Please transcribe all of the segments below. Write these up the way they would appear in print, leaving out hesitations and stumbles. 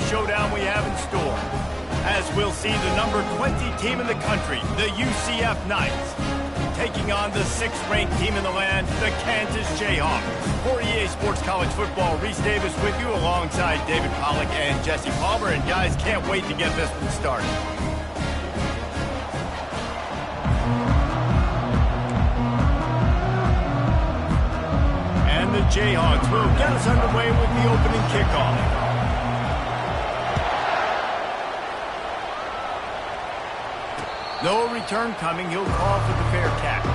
showdown we have in store, as we'll see the number 20 team in the country, the UCF Knights, taking on the 6th-ranked team in the land, the Kansas Jayhawks. For EA Sports College Football, Reese Davis with you alongside David Pollack and Jesse Palmer. And guys, can't wait to get this one started. And the Jayhawks will get us underway with the opening kickoff. No return coming. He'll call for the fair catch.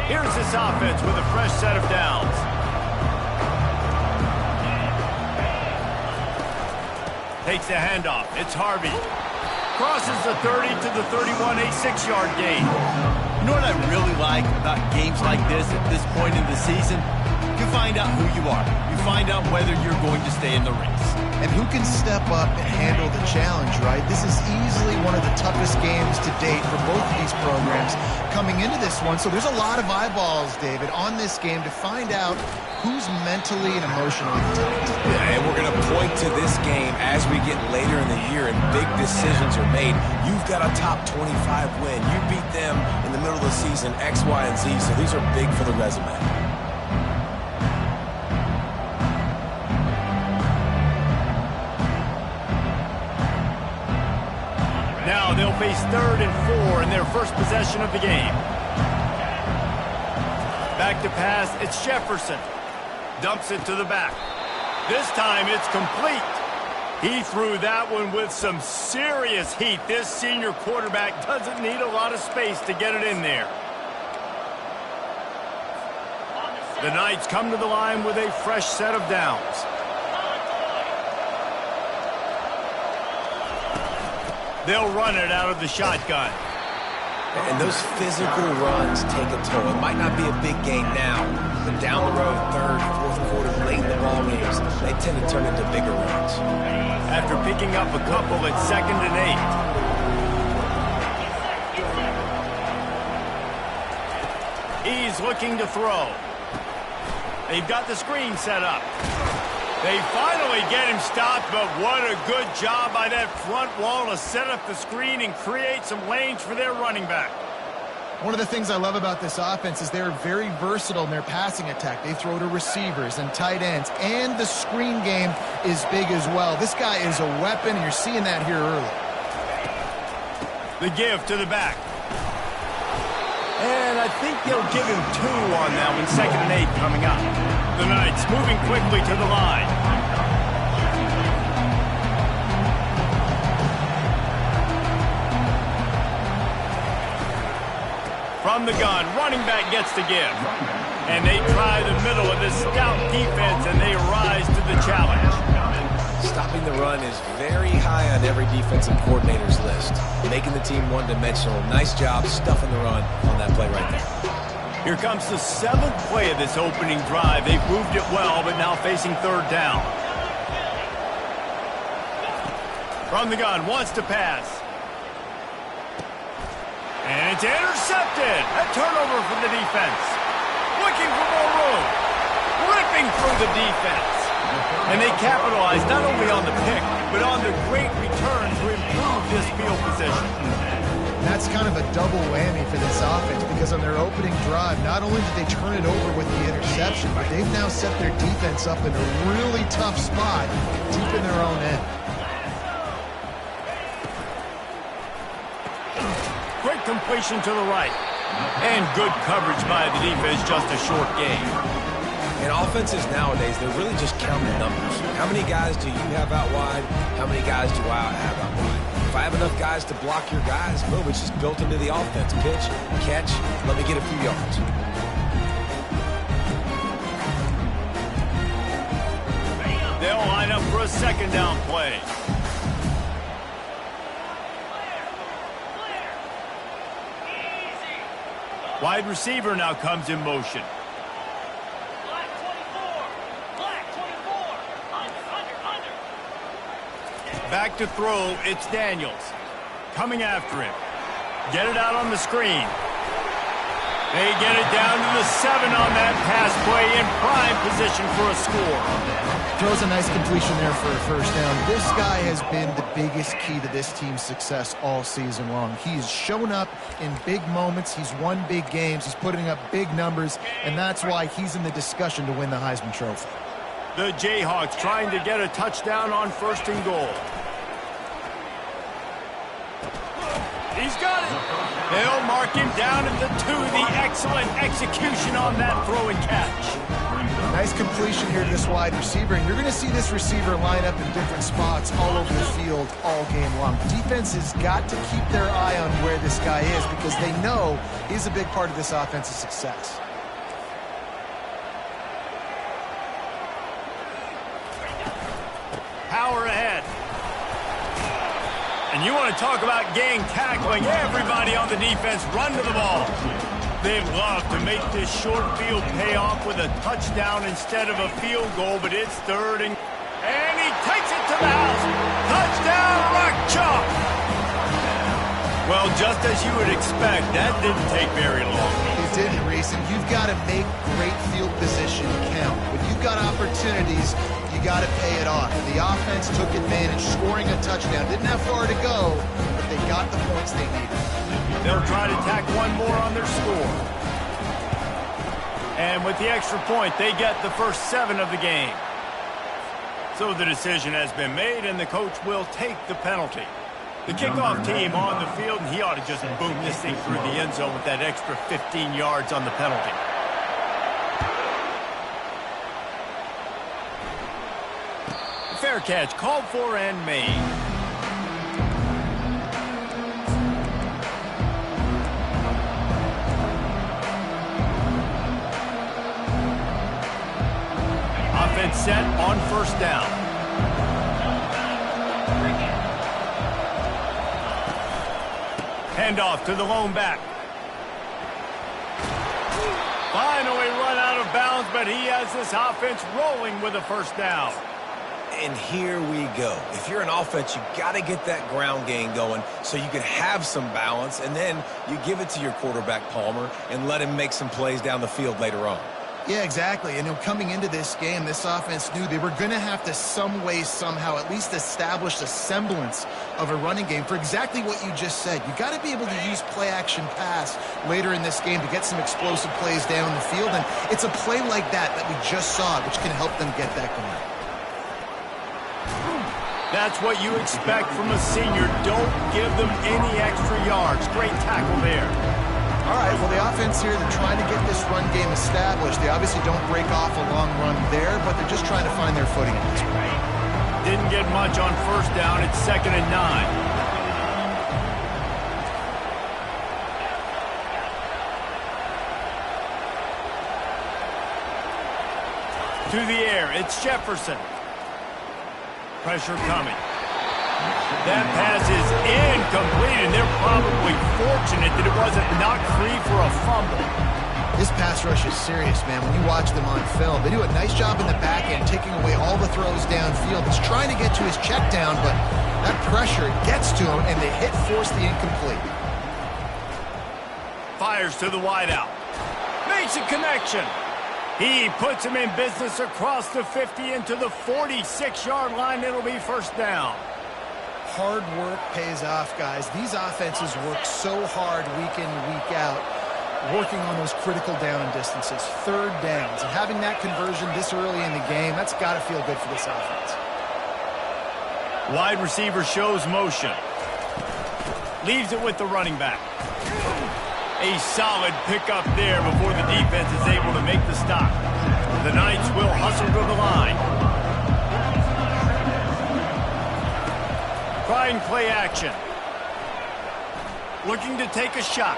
Here's this offense with a fresh set of downs. Takes the handoff. It's Harvey. Crosses the 30 to the 31, a 6-yard gain. You know what I really like about games like this at this point in the season? You find out who you are. You find out whether you're going to stay in the race. And who can step up and handle the challenge, right? This is easily one of the toughest games to date for both of these programs coming into this one. So there's a lot of eyeballs, David, on this game to find out who's mentally and emotionally tight. Yeah, and we're going to point to this game as we get later in the year and big decisions are made. You've got a top 25 win. You beat them in the middle of the season, X, Y, and Z, so these are big for the resume. Now they'll face 3rd and 4 in their first possession of the game. Back to pass, it's Jefferson. Dumps it to the back. This time it's complete. He threw that one with some serious heat. This senior quarterback doesn't need a lot of space to get it in there. The Knights come to the line with a fresh set of downs. They'll run it out of the shotgun. And those physical runs take a toll. It might not be a big gain now, but down the road, 3rd, 4th quarter, late in the ball games, they tend to turn into bigger runs. After picking up a couple at 2nd and 8. He's looking to throw. They've got the screen set up. They finally get him stopped, but what a good job by that front wall to set up the screen and create some lanes for their running back. One of the things I love about this offense is they're very versatile in their passing attack. They throw to receivers and tight ends, and the screen game is big as well. This guy is a weapon, and you're seeing that here early. The give to the back. And I think they'll give him 2 on that one, 2nd and 8 coming up. The Knights moving quickly to the line. From the gun, running back gets the give. And they try the middle of this stout defense, and they rise to the challenge. Stopping the run is very high on every defensive coordinator's list. Making the team one-dimensional. Nice job stuffing the run on that play right there. Here comes the 7th play of this opening drive. They've moved it well, but now facing 3rd down. From the gun, wants to pass. And it's intercepted. A turnover for the defense. Looking for more room. Ripping through the defense. And they capitalize not only on the pick, but on the great return to improve this field position. That's kind of a double whammy for this offense because on their opening drive, not only did they turn it over with the interception, but they've now set their defense up in a really tough spot deep in their own end. Great completion to the right. And good coverage by the defense, just a short gain. And offenses nowadays, they're really just counting numbers. How many guys do you have out wide? How many guys do I have out wide? If I have enough guys to block your guys, boom, it's just built into the offense. Pitch, catch, let me get a few yards. They'll line up for a 2nd down play. Wide receiver now comes in motion. Back to throw, it's Daniels. Coming after him. Get it out on the screen. They get it down to the 7 on that pass play in prime position for a score. Throws a nice completion there for a first down. This guy has been the biggest key to this team's success all season long. He's shown up in big moments. He's won big games. He's putting up big numbers, and that's why he's in the discussion to win the Heisman Trophy. The Jayhawks trying to get a touchdown on 1st and goal. He's got it. They'll mark him down at the 2. The excellent execution on that throw and catch. Nice completion here to this wide receiver, and you're going to see this receiver line up in different spots all over the field all game long. Defense has got to keep their eye on where this guy is because they know he's a big part of this offense's success. Power ahead. And you want to talk about gang tackling. Everybody on the defense run to the ball. They'd love to make this short field pay off with a touchdown instead of a field goal, but it's 3rd and he takes it to the house. Touchdown, Rock Chalk. Well, just as you would expect, that didn't take very long. It didn't, Reese, and you've got to make great field position count. When you've got opportunities, you got to pay it off. The offense took advantage, scoring a touchdown. Didn't have far to go, but they got the points they needed. They'll try to tack one more on their score. And with the extra point, they get the first 7 of the game. So the decision has been made, and the coach will take the penalty. The kickoff team on the field, and he ought to just boom this thing through the end zone with that extra 15 yards on the penalty. Fair catch, called for and made. Offense set on 1st down. Handoff to the lone back. Finally run out of bounds, but he has this offense rolling with a 1st down. And here we go. If you're an offense, you got to get that ground game going so you can have some balance, and then you give it to your quarterback, Palmer, and let him make some plays down the field later on. Yeah, exactly. And coming into this game, this offense knew they were going to have to some way, somehow, at least establish a semblance of a running game for exactly what you just said. You got to be able to use play-action pass later in this game to get some explosive plays down the field. And it's a play like that we just saw, which can help them get that going. That's what you expect from a senior. Don't give them any extra yards. Great tackle there. All right, well, the offense here, they're trying to get this run game established. They obviously don't break off a long run there, but they're just trying to find their footing at this point. Didn't get much on 1st down. It's 2nd and 9. To the air, it's Jefferson. Pressure coming. That pass is incomplete, and they're probably fortunate that it wasn't knocked free for a fumble. This pass rush is serious, man. When you watch them on film, they do a nice job in the back end, taking away all the throws downfield. He's trying to get to his check down, but that pressure gets to him, and the hit forced the incomplete. Fires to the wideout. Makes a connection. He puts him in business across the 50 into the 46-yard line. It'll be 1st down. Hard work pays off, guys. These offenses work so hard week in, week out, working on those critical down distances, 3rd downs. And having that conversion this early in the game, that's got to feel good for this offense. Wide receiver shows motion. Leaves it with the running back. A solid pickup there before the defense is able to make the stop. The Knights will hustle to the line. Trying play action. Looking to take a shot.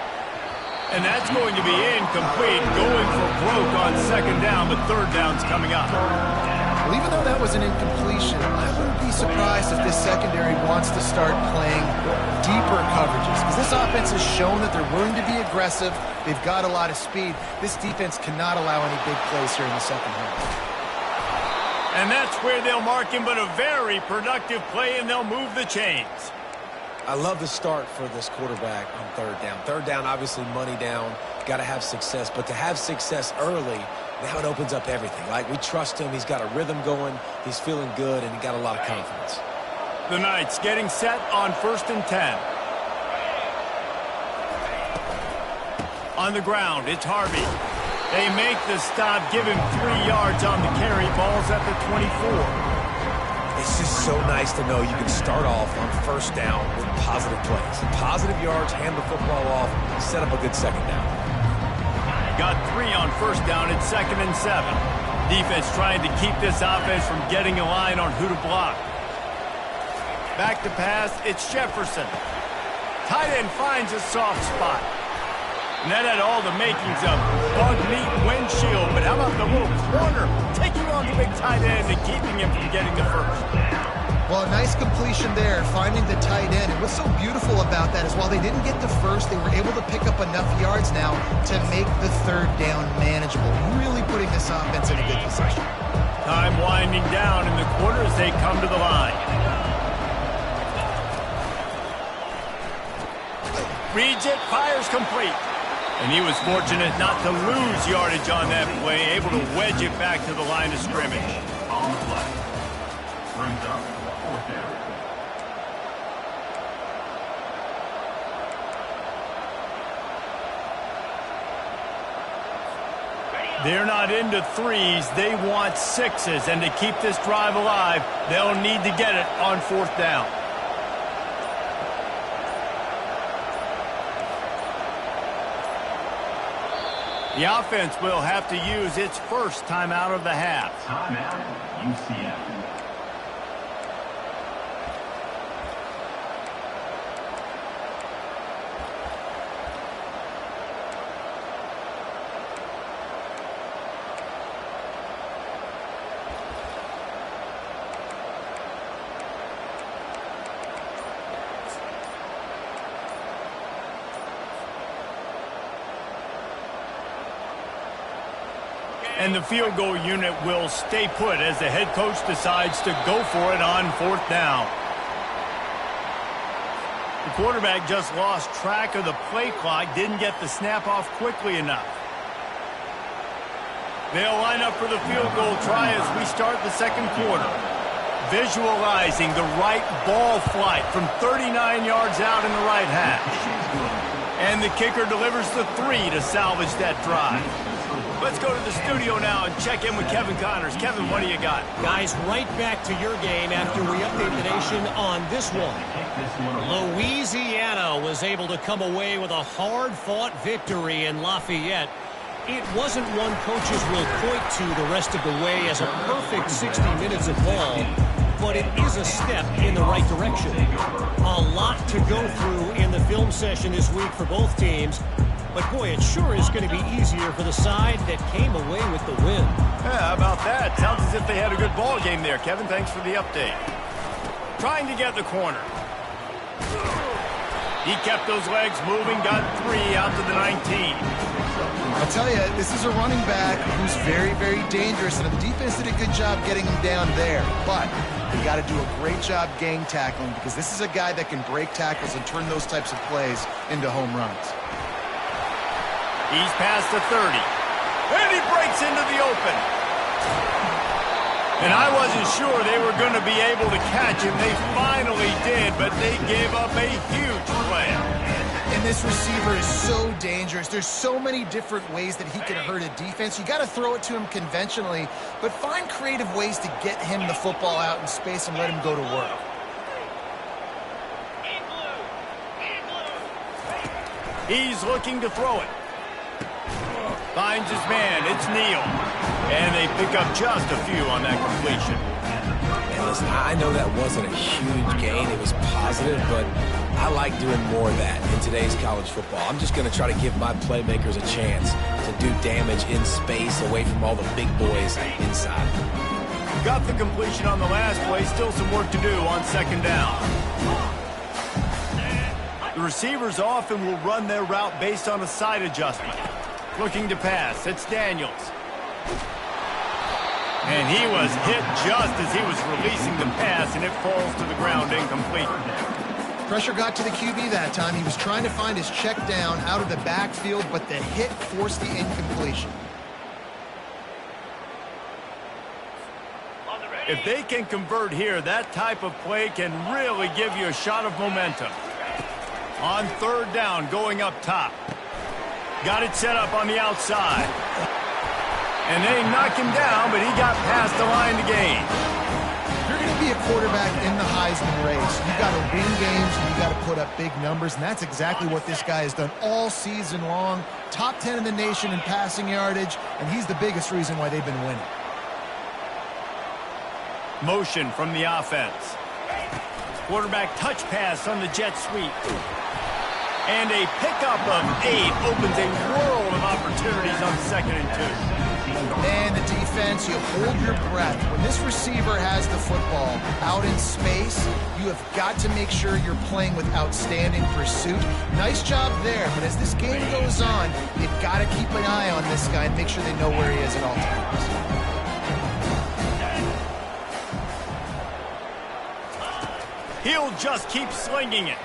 And that's going to be incomplete. Going for broke on 2nd down, but 3rd down's coming up. Well, even though that was an incompletion, I wouldn't be surprised if this secondary wants to start playing deeper coverages, because this offense has shown that they're willing to be aggressive. They've got a lot of speed. This defense cannot allow any big plays here in the 2nd half. And that's where they'll mark him, but a very productive play, and they'll move the chains. I love the start for this quarterback on third down. Third down, obviously money down, got to have success. But to have success early, now it opens up everything. Like, we trust him. He's got a rhythm going. He's feeling good, and he got a lot of confidence. The Knights getting set on 1st and 10. On the ground, it's Harvey. They make the stop, give him 3 yards on the carry. Ball's at the 24. It's just so nice to know you can start off on 1st down with positive plays. Positive yards, hand the football off, set up a good 2nd down. Got 3 on 1st down. It's 2nd and 7. Defense trying to keep this offense from getting a line on who to block. Back to pass, it's Jefferson. Tight end finds a soft spot. And that had all the makings of bug meat windshield, but how about the little corner taking on the big tight end and keeping him from getting the first? Well, a nice completion there, finding the tight end. And what's so beautiful about that is while they didn't get the first, they were able to pick up enough yards now to make the 3rd down manageable, really putting this offense in a good position. Time winding down in the quarter as they come to the line. Reads it, fires complete. And he was fortunate not to lose yardage on that play, able to wedge it back to the line of scrimmage. On the play. Brings up 4th down. They're not into 3s, they want 6s. And to keep this drive alive, they'll need to get it on 4th down. The offense will have to use its first timeout of the half. Timeout, UCF. And the field goal unit will stay put as the head coach decides to go for it on 4th down. The quarterback just lost track of the play clock, didn't get the snap off quickly enough. They'll line up for the field goal try as we start the 2nd quarter. Visualizing the right ball flight from 39 yards out in the right half. And the kicker delivers the 3 to salvage that drive. Let's go to the studio now and check in with Kevin Connors. Kevin, what do you got? Guys, right back to your game after we update the nation on this one. Louisiana was able to come away with a hard-fought victory in Lafayette. It wasn't one coaches will point to the rest of the way as a perfect 60 minutes of ball, but it is a step in the right direction. A lot to go through in the film session this week for both teams. But, boy, it sure is going to be easier for the side that came away with the win. Yeah, how about that? Sounds as if they had a good ball game there. Kevin, thanks for the update. Trying to get the corner. He kept those legs moving, got 3 out to the 19. I'll tell you, this is a running back who's very, very dangerous, and the defense did a good job getting him down there. But they got to do a great job gang tackling because this is a guy that can break tackles and turn those types of plays into home runs. He's past the 30. And he breaks into the open. And I wasn't sure they were going to be able to catch him. They finally did, but they gave up a huge play. And this receiver is so dangerous. There's so many different ways that he can hurt a defense. You got to throw it to him conventionally, but find creative ways to get him the football out in space and let him go to work. He's looking to throw it. Finds his man. It's Neal. And they pick up just a few on that completion. And listen, I know that wasn't a huge gain. It was positive, but I like doing more of that in today's college football. I'm just going to try to give my playmakers a chance to do damage in space away from all the big boys inside. Got the completion on the last play. Still some work to do on 2nd down. The receivers often will run their route based on a side adjustment. Looking to pass. It's Daniels. And he was hit just as he was releasing the pass, and it falls to the ground incomplete. Pressure got to the QB that time. He was trying to find his check down out of the backfield, but the hit forced the incompletion. If they can convert here, that type of play can really give you a shot of momentum. On third down, going up top. Got it set up on the outside. And they knocked him down, but he got past the line to gain. You're going to be a quarterback in the Heisman race. You've got to win games, and you've got to put up big numbers, and that's exactly what this guy has done all season long. Top 10 in the nation in passing yardage, and he's the biggest reason why they've been winning. Motion from the offense. Quarterback touch pass on the jet sweep. And a pickup of 8 opens a world of opportunities on 2nd and 2. And the defense, you hold your breath. When this receiver has the football out in space, you have got to make sure you're playing with outstanding pursuit. Nice job there, but as this game goes on, you've got to keep an eye on this guy and make sure they know where he is at all times. He'll just keep slinging it.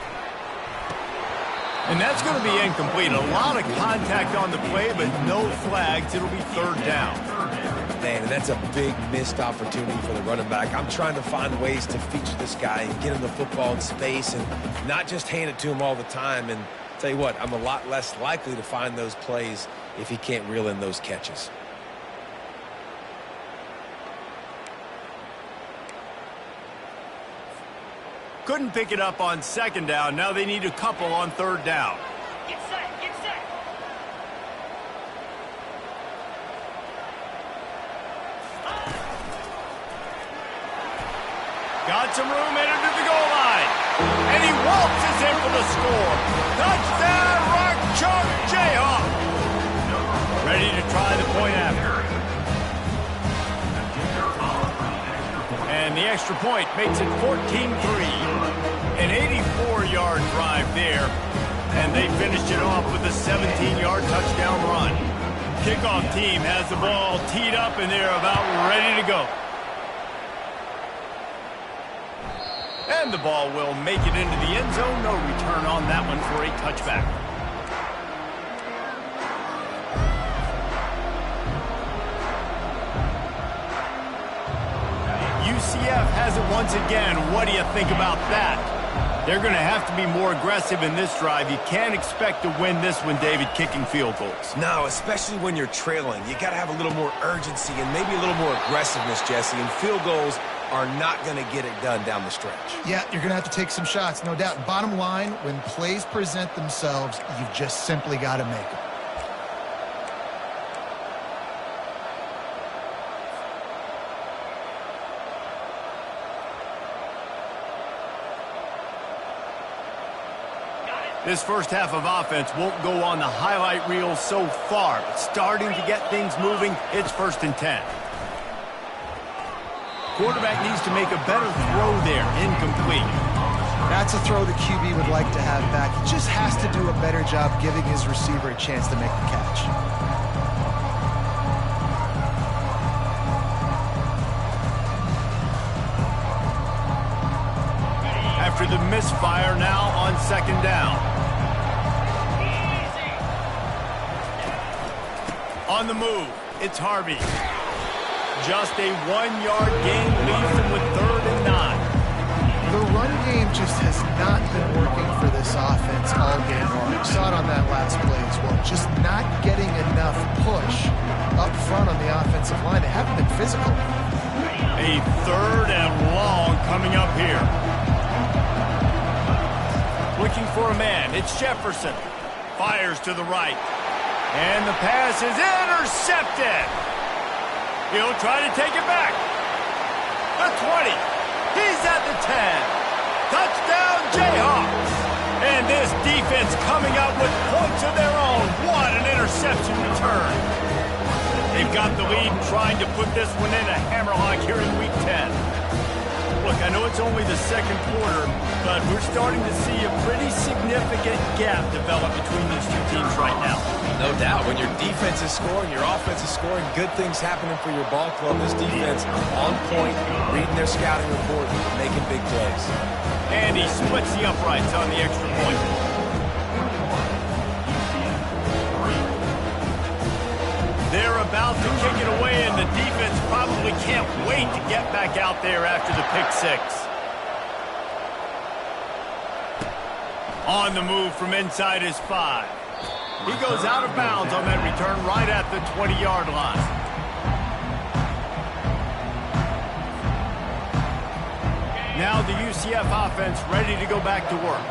And that's going to be incomplete. A lot of contact on the play, but no flags. It'll be third down. Man, and that's a big missed opportunity for the running back. I'm trying to find ways to feature this guy and get him the football in space and not just hand it to him all the time. And tell you what, I'm a lot less likely to find those plays if he can't reel in those catches. Couldn't pick it up on 2nd down. Now they need a couple on 3rd down. Get set, get set. Got some room, headed to the goal line. And he waltzes in for the score. Touchdown, Rock Chalk Jayhawk. Ready to try the point after. And the extra point makes it 14-3. An 84-yard drive there. And they finished it off with a 17-yard touchdown run. Kickoff team has the ball teed up, and they're about ready to go. And the ball will make it into the end zone. No return on that one for a touchback. UCF has it once again. What do you think about that? They're going to have to be more aggressive in this drive. You can't expect to win this one, David, kicking field goals. No, especially when you're trailing. You got to have a little more urgency and maybe a little more aggressiveness, Jesse. And field goals are not going to get it done down the stretch. Yeah, you're going to have to take some shots, no doubt. Bottom line, when plays present themselves, you've just simply got to make them. This first half of offense won't go on the highlight reel so far, but starting to get things moving, it's 1st and 10. Quarterback needs to make a better throw there, incomplete. That's a throw the QB would like to have back. He just has to do a better job giving his receiver a chance to make the catch. After the misfire, now on 2nd down. On the move, it's Harvey. Just a 1-yard gain leaves him with 3rd and 9. The run game just has not been working for this offense all game long. You saw it on that last play as well. Just not getting enough push up front on the offensive line. They haven't been physical. A 3rd and long coming up here. Looking for a man. It's Jefferson. Fires to the right. And the pass is intercepted. He'll try to take it back. The 20. He's at the 10. Touchdown, Jayhawks. And this defense coming up with points of their own. What an interception return. They've got the lead and trying to put this one in a hammerlock here in Week 10. Look, I know it's only the 2nd quarter, but we're starting to see a pretty significant gap develop between these two teams right now. No doubt. When your defense is scoring, your offense is scoring, good things happening for your ball club. This defense on point, reading their scouting report, making big plays. And he splits the uprights on the extra point. They're about to kick it away, and the defense probably can't wait to get back out there after the pick six. On the move from inside his 5. He goes out of bounds on that return right at the 20-yard line. Now the UCF offense ready to go back to work.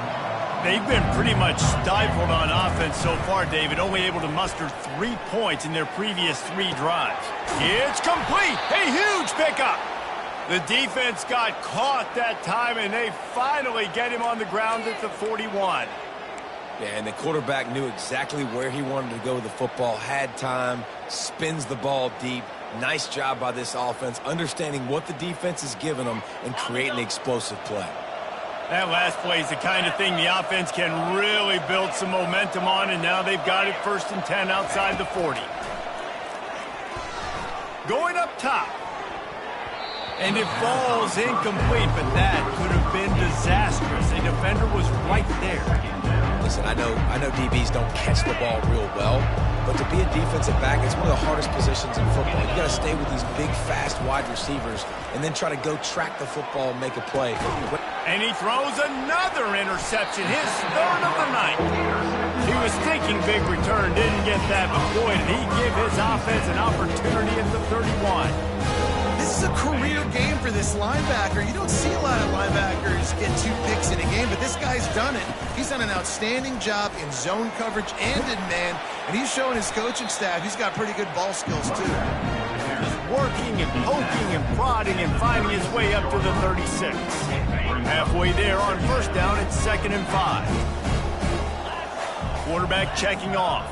They've been pretty much stifled on offense so far, David, only able to muster 3 points in their previous 3 drives. It's complete! A huge pickup! The defense got caught that time, and they finally get him on the ground at the 41. Yeah, and the quarterback knew exactly where he wanted to go with the football, had time, spins the ball deep. Nice job by this offense, understanding what the defense is giving them and creating an explosive play. That last play is the kind of thing the offense can really build some momentum on, and now they've got it 1st and 10 outside the 40. Going up top. And it falls incomplete, but that could have been disastrous. A defender was right there. Listen, I know DBs don't catch the ball real well, but to be a defensive back, it's one of the hardest positions in football. You got to stay with these big, fast wide receivers and then try to go track the football and make a play. And he throws another interception, his 3rd of the night. He was thinking big return, didn't get that, but boy, did he give his offense an opportunity at the 31. This is a career game for this linebacker. You don't see a lot of linebackers get 2 picks in a game, but this guy's done it. He's done an outstanding job in zone coverage and in man, and he's showing his coaching staff he's got pretty good ball skills too. Just working and poking and prodding and finding his way up to the 36. Halfway there on 1st down, it's 2nd and 5. Quarterback checking off.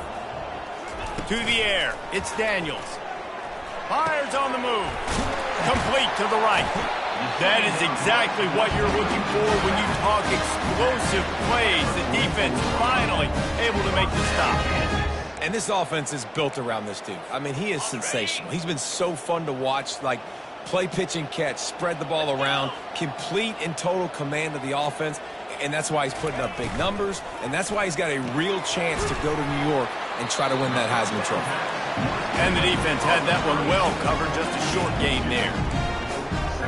To the air, it's Daniels. Fires on the move. Complete to the right. That is exactly what you're looking for when you talk explosive plays. The defense finally able to make the stop. And this offense is built around this dude. I mean, he is sensational. He's been so fun to watch, like play, pitch, and catch, spread the ball around, complete and total command of the offense, and that's why he's putting up big numbers, and that's why he's got a real chance to go to New York and try to win that Heisman Trophy. And the defense had that one well covered, just a short gain there.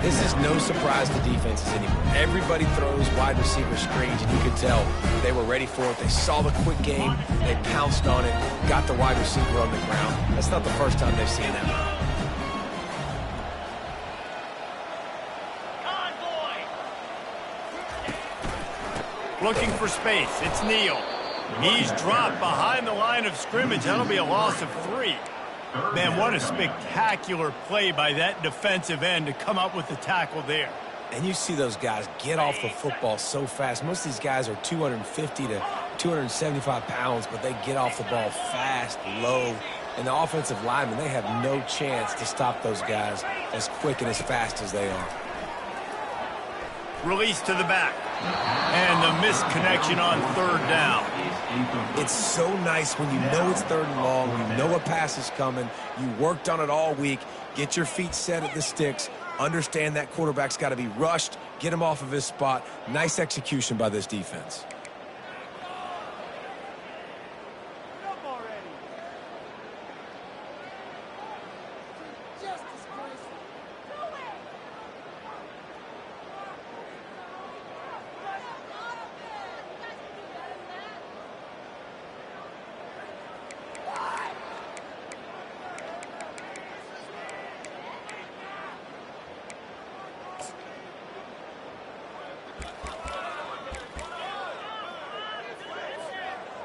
This is no surprise to defenses anymore. Everybody throws wide receiver screens, and you could tell they were ready for it. They saw the quick game, they pounced on it, got the wide receiver on the ground. That's not the first time they've seen that. Looking for space, it's Neal. He's dropped behind the line of scrimmage. That'll be a loss of 3. Man, what a spectacular play by that defensive end to come up with the tackle there. And you see those guys get off the football so fast. Most of these guys are 250 to 275 pounds, but they get off the ball fast, low. And the offensive linemen, they have no chance to stop those guys as quick and as fast as they are. Release to the back. And the missed connection on 3rd down. It's so nice when you know it's 3rd and long, you know a pass is coming, you worked on it all week, get your feet set at the sticks, understand that quarterback's got to be rushed, get him off of his spot. Nice execution by this defense.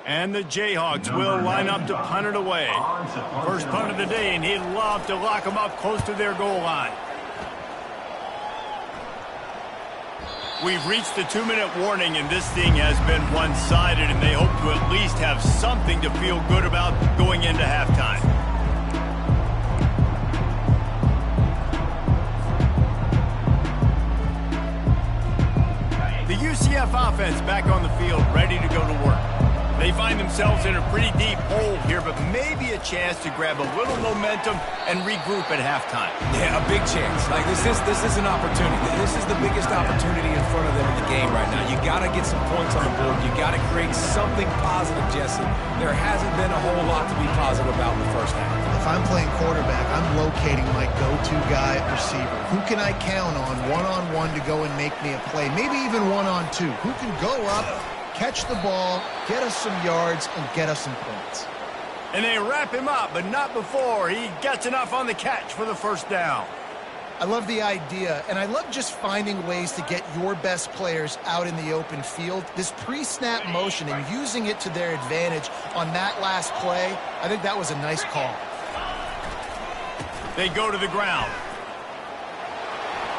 And the Jayhawks will line up to punt it away. First punt of the day, and he'd love to lock them up close to their goal line. We've reached the 2-minute warning, and this thing has been one-sided, and they hope to at least have something to feel good about going into halftime. The UCF offense back on the field, ready to go to work. They find themselves in a pretty deep hole here, but maybe a chance to grab a little momentum and regroup at halftime. Yeah, a big chance. Like this is an opportunity. This is the biggest opportunity in front of them in the game right now. You got to get some points on the board. You got to create something positive, Jesse. There hasn't been a whole lot to be positive about in the first half. If I'm playing quarterback, I'm locating my go-to guy at receiver. Who can I count on one-on-one to go and make me a play? Maybe even one-on-two. Who can go up, catch the ball, get us some yards, and get us some points? And they wrap him up, but not before he gets enough on the catch for the first down. I love the idea, and I love just finding ways to get your best players out in the open field. This pre-snap motion and using it to their advantage on that last play, I think that was a nice call. They go to the ground.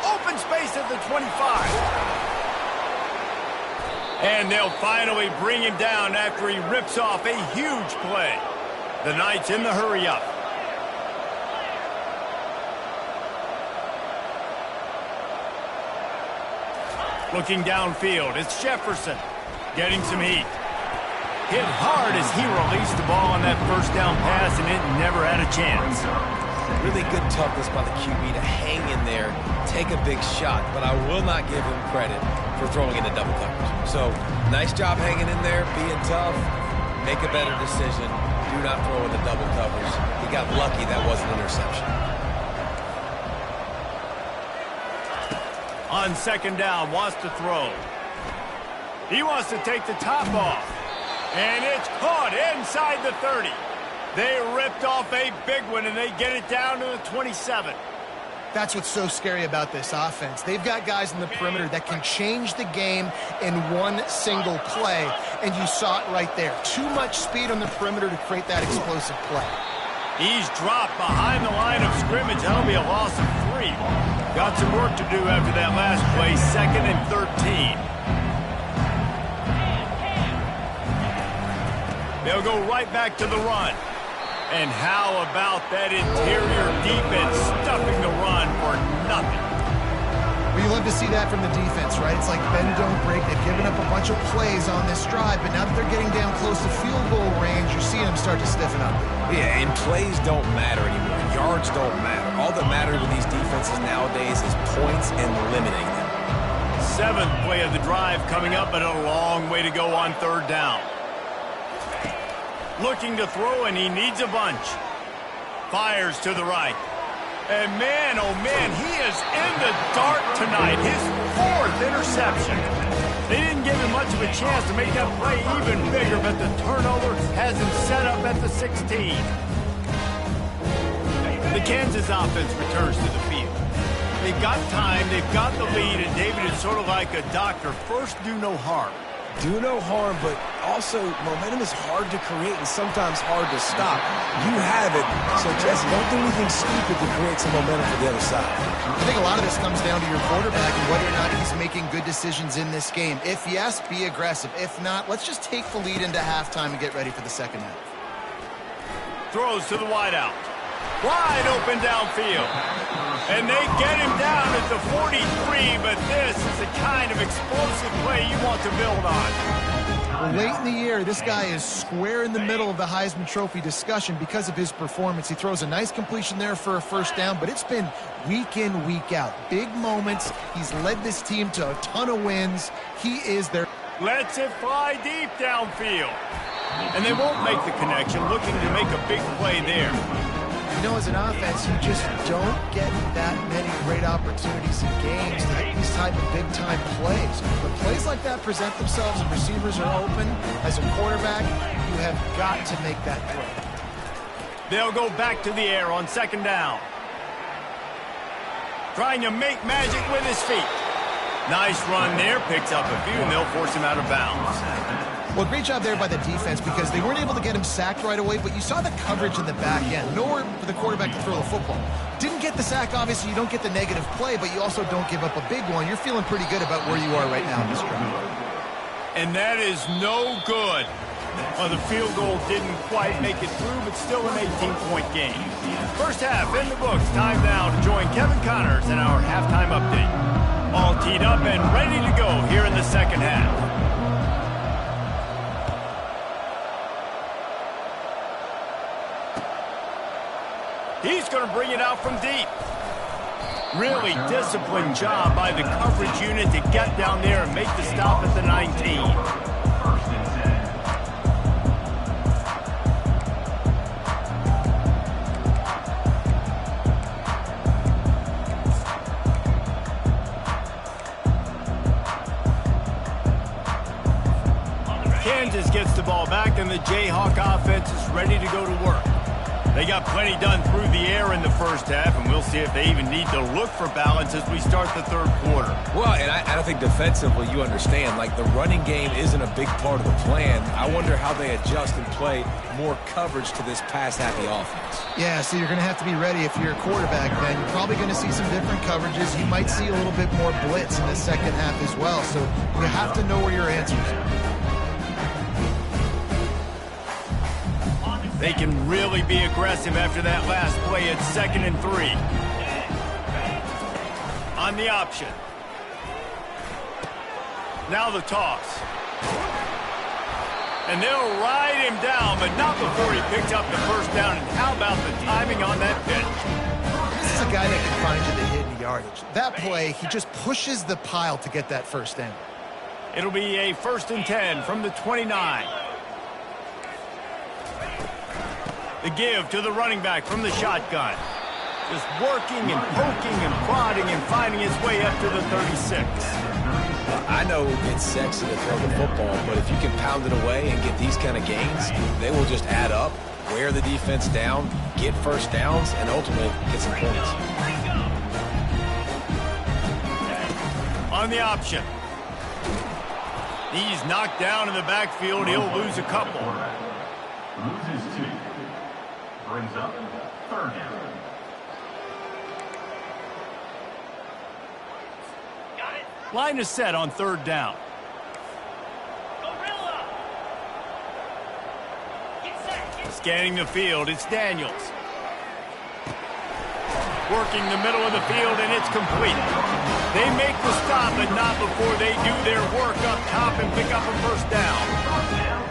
Open space at the 25. And they'll finally bring him down after he rips off a huge play. The Knights in the hurry-up. Looking downfield, it's Jefferson getting some heat. Hit hard as he released the ball on that first down pass, and it never had a chance. Really good toughness by the QB to hang in there, take a big shot, but I will not give him credit for throwing into double coverage. So, nice job hanging in there, being tough, make a better decision. Do not throw into double covers. He got lucky that wasn't an interception. On second down, wants to throw. He wants to take the top off. And it's caught inside the 30. They ripped off a big one, and they get it down to the 27. That's what's so scary about this offense. They've got guys in the perimeter that can change the game in one single play, and you saw it right there. Too much speed on the perimeter to create that explosive play. He's dropped behind the line of scrimmage. That'll be a loss of 3. Got some work to do after that last play, 2nd and 13. They'll go right back to the run. And how about that interior defense stuffing the run for nothing? Well, you love to see that from the defense, right? It's like bend, don't break. They've given up a bunch of plays on this drive, but now that they're getting down close to field goal range, you're seeing them start to stiffen up. Yeah, and plays don't matter anymore. Yards don't matter. All that matters with these defenses nowadays is points and limiting them. 7th play of the drive coming up, but a long way to go on third down. Looking to throw, and he needs a bunch. Fires to the right. And man, oh man, he is in the dark tonight. His 4th interception. They didn't give him much of a chance to make that play even bigger, but the turnover has him set up at the 16. The Kansas offense returns to the field. They've got time, they've got the lead, and David is sort of like a doctor. First, do no harm. Do no harm, but also momentum is hard to create and sometimes hard to stop. You have it, so Jesse, don't do anything stupid to create some momentum for the other side. I think a lot of this comes down to your quarterback and whether or not he's making good decisions in this game. If yes, be aggressive. If not, let's just take the lead into halftime and get ready for the second half. Throws to the wideout. Wide open downfield. And they get him down at the 43, but this is the kind of explosive play you want to build on. Late in the year, this guy is square in the middle of the Heisman Trophy discussion because of his performance. He throws a nice completion there for a first down, but it's been week in, week out. Big moments. He's led this team to a ton of wins. He is their... Lets it fly deep downfield. And they won't make the connection, looking to make a big play there. You know, as an offense, you just don't get that many great opportunities in games to hit these type of big-time plays. When plays like that present themselves and receivers are open, as a quarterback, you have got to make that play. They'll go back to the air on second down. Trying to make magic with his feet. Nice run there, picks up a few, and they'll force him out of bounds. Well, great job there by the defense because they weren't able to get him sacked right away, but you saw the coverage in the back end. Nowhere for the quarterback to throw the football. Didn't get the sack, obviously. You don't get the negative play, but you also don't give up a big one. You're feeling pretty good about where you are right now in this drive. And that is no good. Well, the field goal didn't quite make it through, but still an 18-point game. First half in the books. Time now to join Kevin Connors in our halftime update. All teed up and ready to go here in the second half. He's going to bring it out from deep. Really disciplined job by the coverage unit to get down there and make the stop at the 19. First and 10. Kansas gets the ball back, and the Jayhawk offense is ready to go to work. They got plenty done through the air in the first half, and we'll see if they even need to look for balance as we start the third quarter. Well, and I think defensively, you understand, like the running game isn't a big part of the plan. I wonder how they adjust and play more coverage to this pass-happy offense. Yeah, so you're going to have to be ready if you're a quarterback, Ben. You're probably going to see some different coverages. You might see a little bit more blitz in the second half as well, so you have to know where your answers are. They can really be aggressive after that last play at 2nd and 3. On the option. Now the toss. And they'll ride him down, but not before he picks up the first down. And how about the timing on that pitch? This is a guy that can find you the hidden yardage. That play, he just pushes the pile to get that first down. It'll be a 1st and 10 from the 29. The give to the running back from the shotgun. Just working and poking and prodding and finding his way up to the 36. I know it's sexy to throw the football, but if you can pound it away and get these kind of gains, they will just add up, wear the defense down, get first downs, and ultimately get some points. On the option. He's knocked down in the backfield. He'll lose a couple. Loses 2. Brings up 3rd down. Line is set on 3rd down. Scanning the field, it's Daniels. Working the middle of the field, and it's complete. They make the stop, but not before they do their work up top and pick up a first down.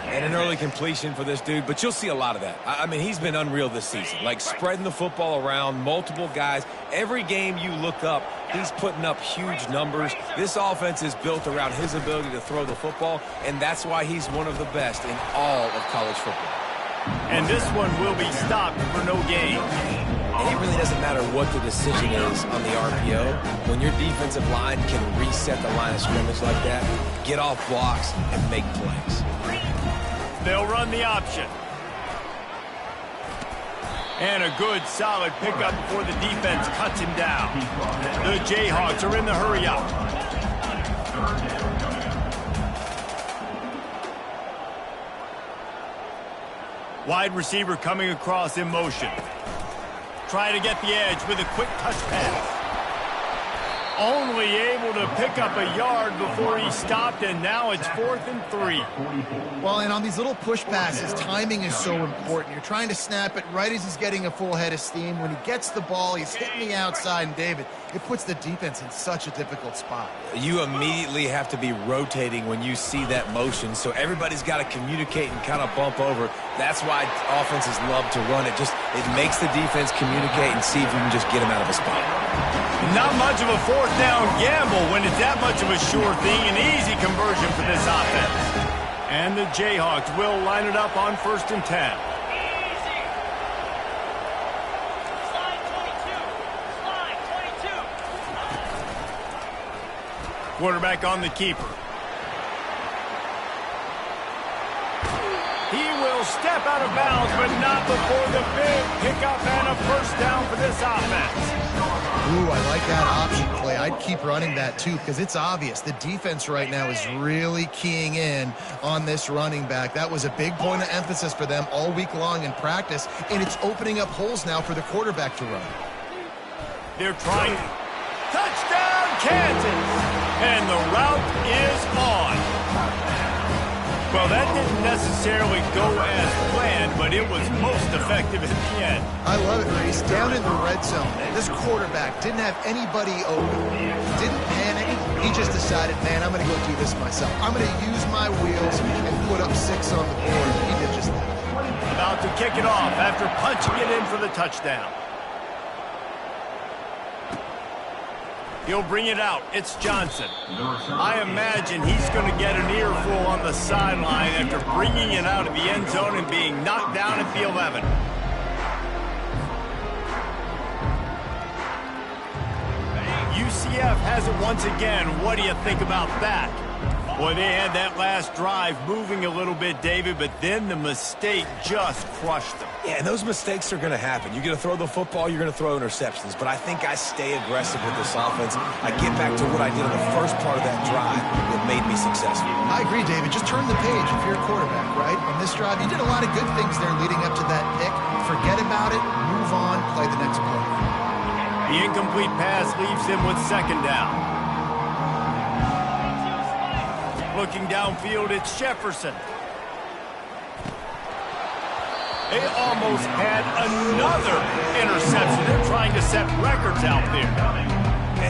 And an early completion for this dude, but you'll see a lot of that. I mean, he's been unreal this season, like spreading the football around, multiple guys. Every game you look up, he's putting up huge numbers. This offense is built around his ability to throw the football, and that's why he's one of the best in all of college football. And this one will be stopped for no gain. And it really doesn't matter what the decision is on the RPO. When your defensive line can reset the line of scrimmage like that, get off blocks and make plays. They'll run the option. And a good, solid pickup before the defense cuts him down. The Jayhawks are in the hurry up. Wide receiver coming across in motion. Try to get the edge with a quick touch pass. Only able to pick up a yard before he stopped, and now it's 4th and 3. Well, and on these little push passes, timing is so important. You're trying to snap it right as he's getting a full head of steam. When he gets the ball, he's hitting the outside, and David, it puts the defense in such a difficult spot. You immediately have to be rotating when you see that motion, so everybody's got to communicate and kind of bump over. That's why offenses love to run it. It makes the defense communicate and see if you can just get him out of a spot. Not much of a 4th down gamble when it's that much of a sure thing. An easy conversion for this offense. And the Jayhawks will line it up on 1st and 10. Quarterback on the keeper. He will step out of bounds, but not before the big pickup and a first down for this offense. Ooh, I like that option play. I'd keep running that too because it's obvious. The defense right now is really keying in on this running back. That was a big point of emphasis for them all week long in practice, and it's opening up holes now for the quarterback to run. They're trying. Touchdown, Kansas! And the route is on. Well, that didn't necessarily go as planned, but it was most effective at the end. I love it, Reese. Down in the red zone, this quarterback didn't have anybody open. Didn't panic. He just decided, man, I'm going to go do this myself. I'm going to use my wheels and put up 6 on the board. He did just that. About to kick it off after punching it in for the touchdown. He'll bring it out. It's Johnson. I imagine he's going to get an earful on the sideline after bringing it out of the end zone and being knocked down at the 11. UCF has it once again. What do you think about that? Boy, they had that last drive moving a little bit, David, but then the mistake just crushed them. Yeah, and those mistakes are going to happen. You're going to throw the football, you're going to throw interceptions. But I think I stay aggressive with this offense. I get back to what I did in the first part of that drive that made me successful. I agree, David. Just turn the page if you're a quarterback, right? On this drive, you did a lot of good things there leading up to that pick. Forget about it, move on, play the next play. The incomplete pass leaves him with second down. Looking downfield, it's Jefferson. They almost had another interception. They're trying to set records out there.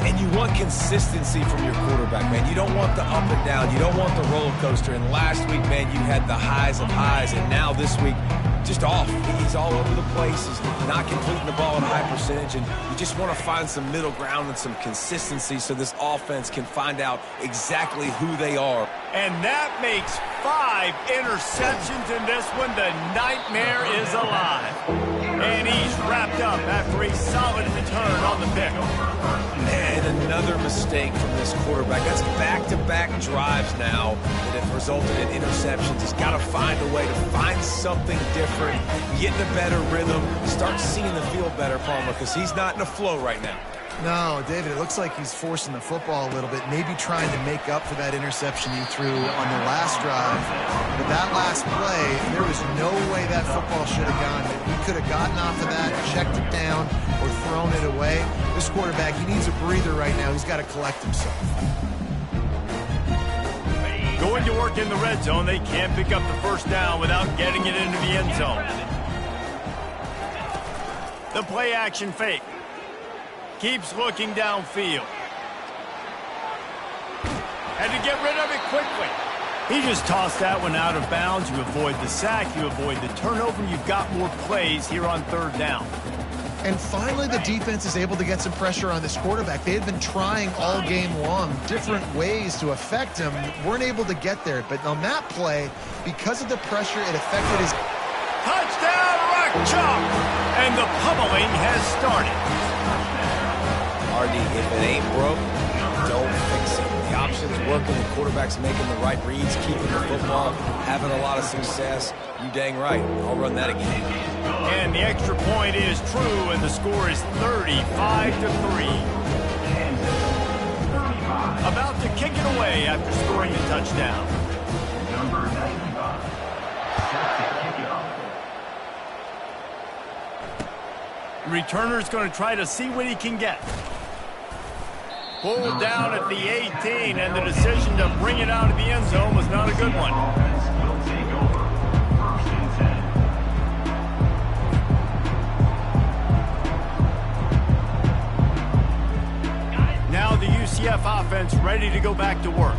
And you want consistency from your quarterback, man. You don't want the up and down. You don't want the roller coaster. And last week, man, you had the highs of highs. And now this week, just off. He's all over the place. He's not completing the ball at a high percentage. And you just want to find some middle ground and some consistency so this offense can find out exactly who they are. And that makes 5 interceptions in this one. The nightmare is alive. And he's wrapped up after a solid return on the pick. And another mistake from this quarterback. That's back-to-back drives now that have resulted in interceptions. He's got to find a way to find something different, get in a better rhythm, start seeing the field better, Palmer, because he's not in a flow right now. No, David, it looks like he's forcing the football a little bit, maybe trying to make up for that interception he threw on the last drive. But that last play, there was no way that football should have gone. He could have gotten off of that, checked it down, or thrown it away. This quarterback, he needs a breather right now. He's got to collect himself. Going to work in the red zone, they can't pick up the first down without getting it into the end zone. The play action fake. Keeps looking downfield. Had to get rid of it quickly. He just tossed that one out of bounds. You avoid the sack, you avoid the turnover, and you've got more plays here on third down. And finally, the defense is able to get some pressure on this quarterback. They had been trying all game long different ways to affect him. Weren't able to get there. But on that play, because of the pressure, it affected his... Touchdown, Rock Chalk! And the pummeling has started. RD, if it ain't broke, don't fix it. The option's working, the quarterback's making the right reads, keeping the football, having a lot of success. You dang right. I'll run that again. And the extra point is true, and the score is 35-3. About to kick it away after scoring the touchdown. Number 95. Set to kick it off. Returner's going to try to see what he can get. Pulled down at the 18, and the decision to bring it out of the end zone was not a good one. Offense will take over. 1st and 10. Now the UCF offense ready to go back to work.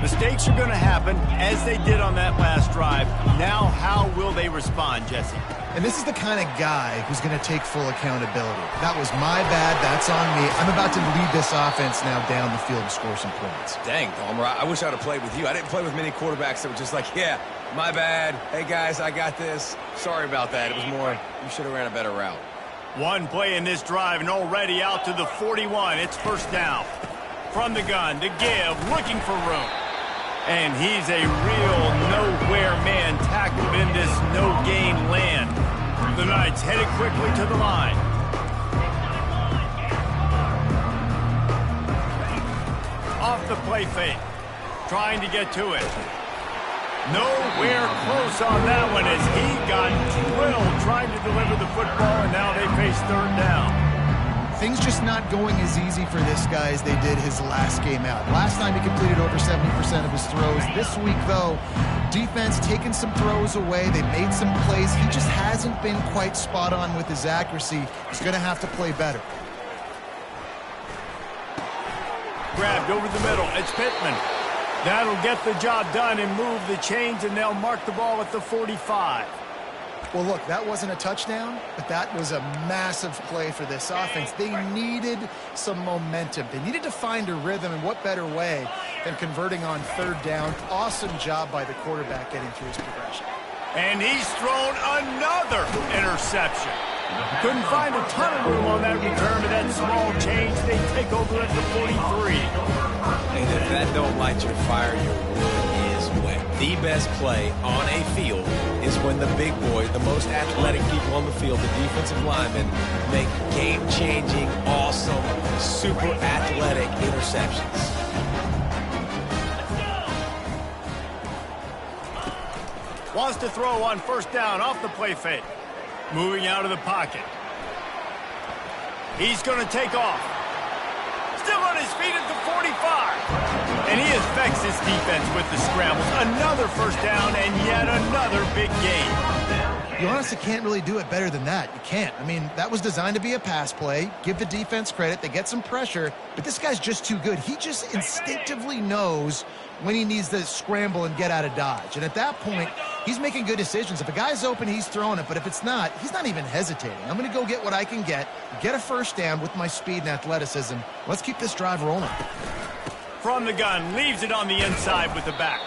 Mistakes are going to happen, as they did on that last drive. Now how will they respond, Jesse? And this is the kind of guy who's going to take full accountability. That was my bad. That's on me. I'm about to lead this offense now down the field and score some points. Dang, Palmer, I wish I would have played with you. I didn't play with many quarterbacks that were just like, yeah, my bad. Hey, guys, I got this. Sorry about that. It was more, you should have ran a better route. One play in this drive, and already out to the 41. It's first down. From the gun, the give, looking for room. And he's a real nowhere man tackled in this no-gain land. The Knights headed quickly to the line. Off the play fake. Trying to get to it. Nowhere close on that one as he got drilled trying to deliver the football, and now they face third down. Things just not going as easy for this guy as they did his last game out. Last time he completed over 70% of his throws. This week, though, defense taking some throws away. They made some plays. He just hasn't been quite spot on with his accuracy. He's going to have to play better. Grabbed over the middle. It's Pittman. That'll get the job done and move the chains, and they'll mark the ball at the 45. Well, look, that wasn't a touchdown, but that was a massive play for this offense. They needed some momentum. They needed to find a rhythm, and what better way than converting on third down. Awesome job by the quarterback getting through his progression. And he's thrown another interception. Couldn't find a ton of room on that return, but that small change, they take over at the 43. And if that don't light your fire, your wood is wet. The best play on a field is when the big boy, the most athletic people on the field, the defensive linemen, make game-changing, awesome, super athletic interceptions. Wants to throw on first down off the play fake. Moving out of the pocket. He's going to take off. Still on his feet at the 45. And he affects his defense with the scrambles. Another first down and yet another big gain. You honestly can't really do it better than that. You can't. I mean, that was designed to be a pass play. Give the defense credit. They get some pressure. But this guy's just too good. He just instinctively knows when he needs to scramble and get out of dodge. And at that point, he's making good decisions. If a guy's open, he's throwing it. But if it's not, he's not even hesitating. I'm going to go get what I can get a first down with my speed and athleticism. Let's keep this drive rolling. From the gun, leaves it on the inside with the back.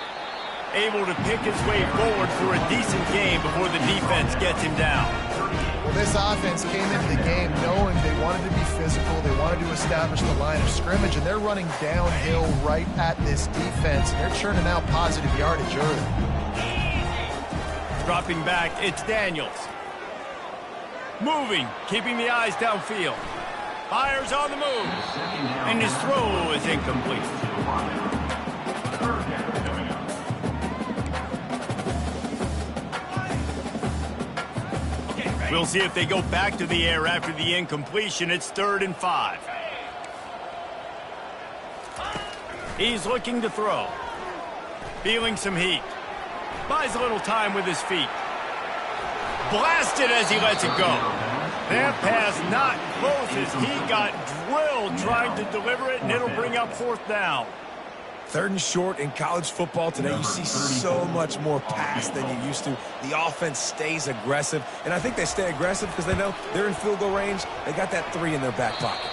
Able to pick his way forward for a decent game before the defense gets him down. Well, this offense came into the game knowing they wanted to be physical. They wanted to establish the line of scrimmage, and they're running downhill right at this defense. And they're churning out positive yardage early. Dropping back, it's Daniels. Moving, keeping the eyes downfield. Fires on the move. And his throw is incomplete. We'll see if they go back to the air after the incompletion. It's 3rd and 5. He's looking to throw. Feeling some heat. Buys a little time with his feet. Blasted as he lets it go. That pass not close as he got drilled trying to deliver it, and it'll bring up 4th down. 3rd and short in college football today. You see so much more pass than you used to. The offense stays aggressive, and I think they stay aggressive because they know they're in field goal range. They got that 3 in their back pocket.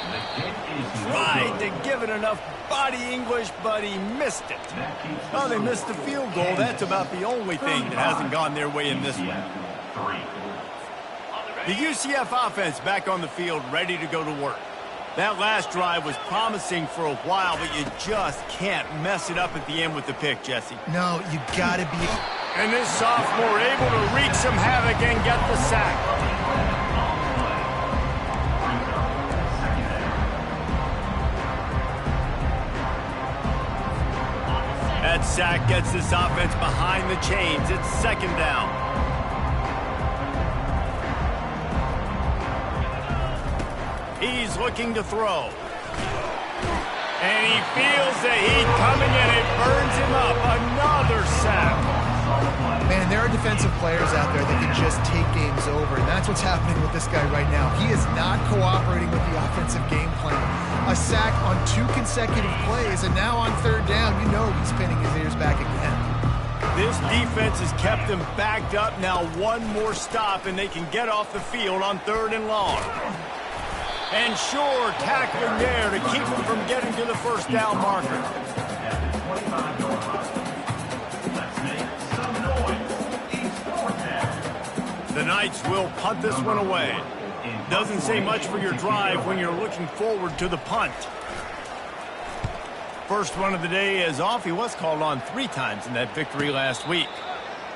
Tried to give it enough body English, but he missed it. Oh, they missed the field goal. That's about the only thing that hasn't gone their way in this one. The UCF offense back on the field, ready to go to work. That last drive was promising for a while, but you just can't mess it up at the end with the pick, Jesse. No, you got to be. And this sophomore able to wreak some havoc and get the sack. That sack gets this offense behind the chains. It's 2nd down. He's looking to throw. And he feels the heat coming in. It burns him up. Another sack. Man, there are defensive players out there that can just take games over, and that's what's happening with this guy right now. He is not cooperating with the offensive game plan. A sack on 2 consecutive plays, and now on 3rd down, you know he's pinning his ears back again. This defense has kept them backed up. Now one more stop, and they can get off the field on 3rd and long. And sure, tackling there to keep them from getting to the 1st down marker. The Knights will punt this one away. Doesn't say much for your drive when you're looking forward to the punt. First run of the day is off. He was called on 3 times in that victory last week.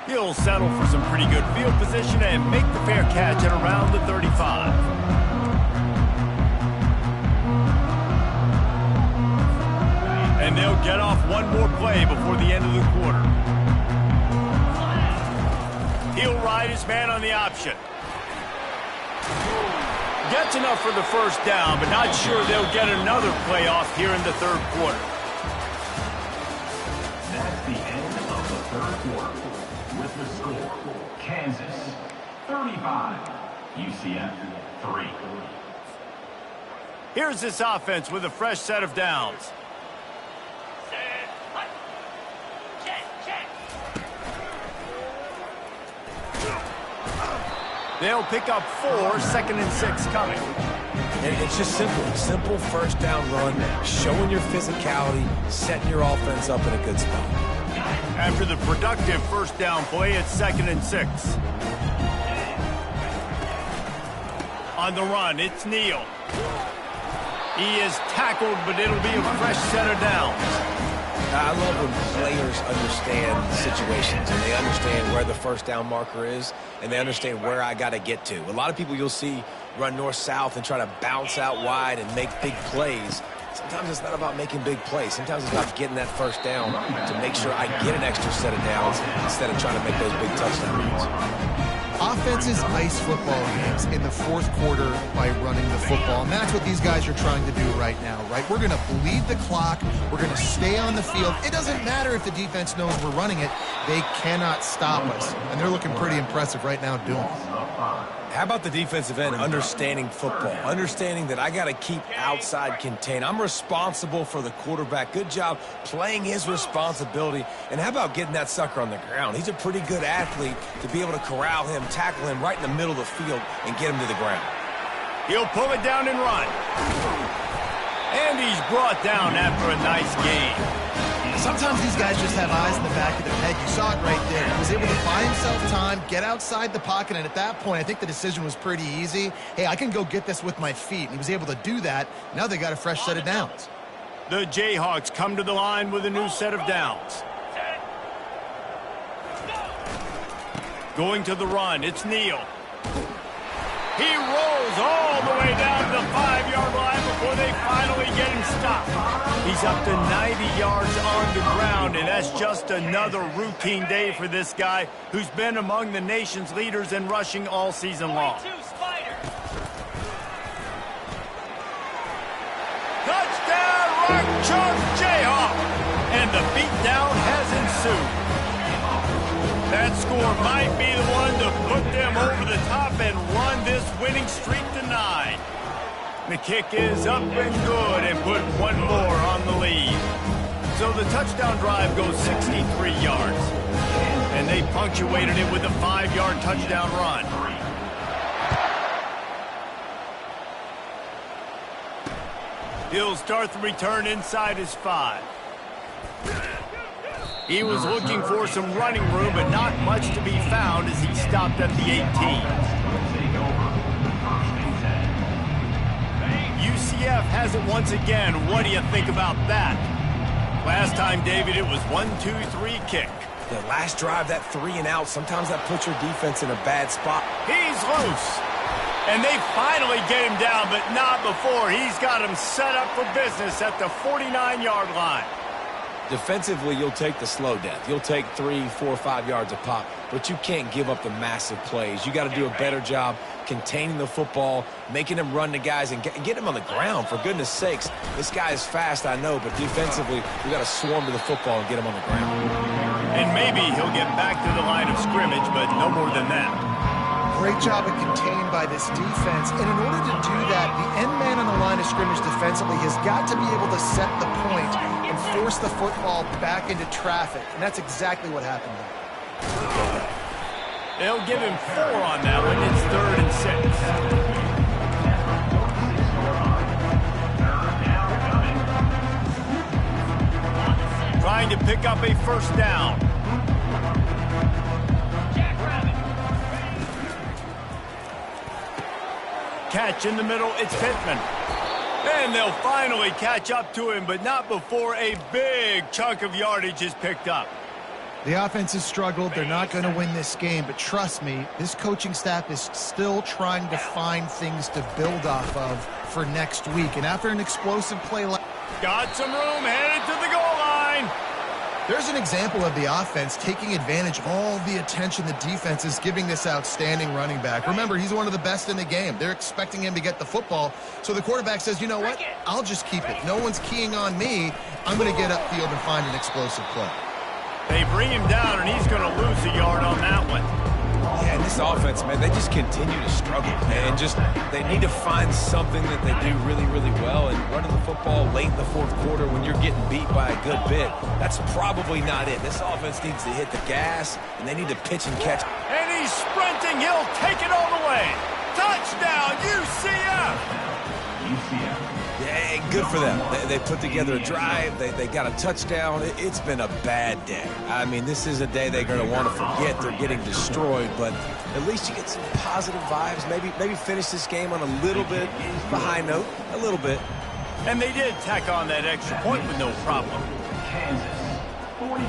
He'll settle for some pretty good field position and make the fair catch at around the 35. And they'll get off one more play before the end of the quarter. He'll ride his man on the option. Gets enough for the 1st down, but not sure they'll get another play off here in the 3rd quarter. That's the end of the 3rd quarter. With the score, Kansas 35, UCF 3. Here's this offense with a fresh set of downs. They'll pick up 4, 2nd and 6 coming. And it's just simple first down run, showing your physicality, setting your offense up in a good spot. After the productive first down play, it's 2nd and 6. On the run, it's Neal. He is tackled, but it'll be a fresh set of downs. I love when players understand situations and they understand where the first down marker is and they understand where I got to get to. A lot of people you'll see run north-south and try to bounce out wide and make big plays. Sometimes it's not about making big plays. Sometimes it's about getting that first down to make sure I get an extra set of downs instead of trying to make those big touchdown runs. Offenses ice football games in the fourth quarter by running the football, and that's what these guys are trying to do right now, right? We're going to bleed the clock. We're going to stay on the field. It doesn't matter if the defense knows we're running it. They cannot stop us, and they're looking pretty impressive right now doing it. How about the defensive end understanding football, understanding that I got to keep outside contained. I'm responsible for the quarterback. Good job playing his responsibility. And how about getting that sucker on the ground? He's a pretty good athlete to be able to corral him, tackle him right in the middle of the field, and get him to the ground. He'll pull it down and run. And he's brought down after a nice gain. Sometimes these guys just have eyes in the back of their head. You saw it right there. He was able to buy himself time, get outside the pocket, and at that point, I think the decision was pretty easy. Hey, I can go get this with my feet. And he was able to do that. Now they got a fresh set of downs. The Jayhawks come to the line with a new set of downs. Going to the run, it's Neal. He rolls all the way down to the 5-yard line before they finally get him stopped. He's up to 90 yards on the ground, and that's just another routine day for this guy who's been among the nation's leaders in rushing all season long. Touchdown, Rock Chalk Jayhawk! And the beatdown has ensued. That score might be the one to put them over the top and run this winning streak to 9. The kick is up and good and put one more on the lead. So the touchdown drive goes 63 yards. And they punctuated it with a 5-yard touchdown run. He'll start the return inside his 5. He was looking for some running room, but not much to be found as he stopped at the 18. UCF has it once again. What do you think about that? Last time, David, it was 1-2-3 kick. The last drive, that 3 and out, sometimes that puts your defense in a bad spot. He's loose. And they finally get him down, but not before. He's got him set up for business at the 49-yard line. Defensively, you'll take the slow death. You'll take 3, 4, 5 yards a pop, but you can't give up the massive plays. You got to do a better job containing the football, making him run to guys, and get him on the ground. For goodness sakes, this guy is fast, I know, but defensively, we got to swarm to the football and get him on the ground. And maybe he'll get back to the line of scrimmage, but no more than that. Great job of contained by this defense. And in order to do that, the end man on the line of scrimmage defensively has got to be able to set the point and force the football back into traffic. And that's exactly what happened there. They'll give him 4 on that one. It's 3rd and 6. Trying to pick up a first down. Catch in the middle, it's Pittman. And they'll finally catch up to him, but not before a big chunk of yardage is picked up. The offense has struggled. They're not going to win this game, but trust me, this coaching staff is still trying to find things to build off of for next week. And after an explosive play like... Got some room, headed to the goal line. There's an example of the offense taking advantage of all the attention the defense is giving this outstanding running back. Remember, he's one of the best in the game. They're expecting him to get the football. So the quarterback says, you know what? I'll just keep it. No one's keying on me. I'm going to get upfield and find an explosive play. They bring him down, and he's going to lose a yard on that one. Yeah, and this offense, man, they just continue to struggle, man. They need to find something that they do really, really well. And running the football late in the fourth quarter when you're getting beat by a good bit, that's probably not it. This offense needs to hit the gas, and they need to pitch and catch. And he's sprinting. He'll take it all the way. Touchdown, UCF! UCF. Yeah, good for them. They put together a drive. They got a touchdown. It's been a bad day. I mean, this is a day they're going to want to forget. They're getting destroyed, but at least you get some positive vibes. Maybe finish this game on a little bit of a high note, a little bit. And they did tack on that extra point with no problem. Kansas 42.